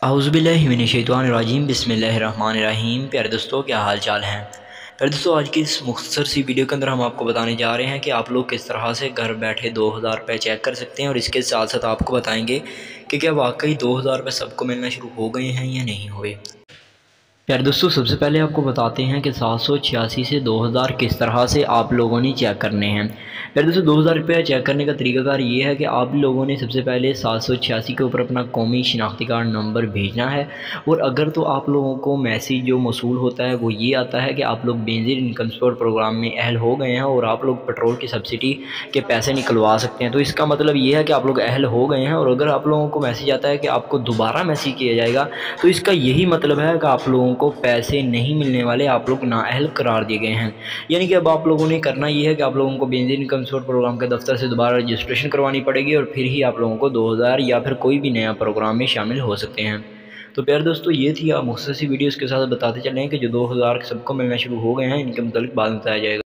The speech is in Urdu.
اعوذ باللہ من الشیطان الرجیم، بسم اللہ الرحمن الرحیم۔ پیارے دوستو، کیا حال چال ہیں؟ پیارے دوستو، آج کی اس مختصر سی ویڈیو کے اندر ہم آپ کو بتانے جا رہے ہیں کہ آپ لوگ کس طرح سے گھر بیٹھے 2000 روپے چیک کر سکتے ہیں، اور اس کے ساتھ ساتھ آپ کو بتائیں گے کہ کیا واقعی 2000 روپے سب کو ملنا شروع ہو گئے ہیں یا نہیں ہوئے۔ پیارے دوستو، سب سے پہلے آپ کو بتاتے ہیں کہ 786 سے 2000 کس طرح سے آپ لوگوں نے چیک کرنے ہیں۔ پیارے دوستو، 2000 روپے چیک کرنے کا طریقہ کار یہ ہے کہ آپ لوگوں نے سب سے پہلے 786 کے اوپر اپنا قومی شناختی کارڈ نمبر بھیجنا ہے، اور اگر تو آپ لوگوں کو میسیج جو موصول ہوتا ہے وہ یہ آتا ہے کہ آپ لوگ بینظیر انکم سپورٹ پروگرام میں اہل ہو گئے ہیں اور آپ لوگ پیٹرول کی سبسڈی کے پیسے نکلوا سکتے ہیں، تو اس کا مطلب یہ ہے کہ آپ لوگ اہل ہو گئے ہیں۔ اور اگر آپ لوگوں کو میسیج آتا ہے کہ آپ کو دوبارہ میسیج کیا جائے گا، تو اس کا یہی مطلب ہے کہ آپ لوگوں کو پیسے نہیں ملنے والے، آپ لوگ نااہل قرار دیے گئے ہیں۔ یعنی کہ اب آپ لوگوں نے کرنا یہ ہے کہ آپ لوگوں کو بینظیر انکم سپورٹ پروگرام کے دفتر سے دوبارہ رجسٹریشن کروانی پڑے گی، اور پھر ہی آپ لوگوں کو 2000 یا پھر کوئی بھی نیا پروگرام میں شامل ہو سکتے ہیں۔ تو پیارے دوستو، یہ تھی آپ مختصر سی ویڈیو، اس کے ساتھ بتاتے چلیں کہ جو 2000 سب کو ملنا شروع ہو گئے ہیں ان کے متعلق بعد میں بتایا جائے گا۔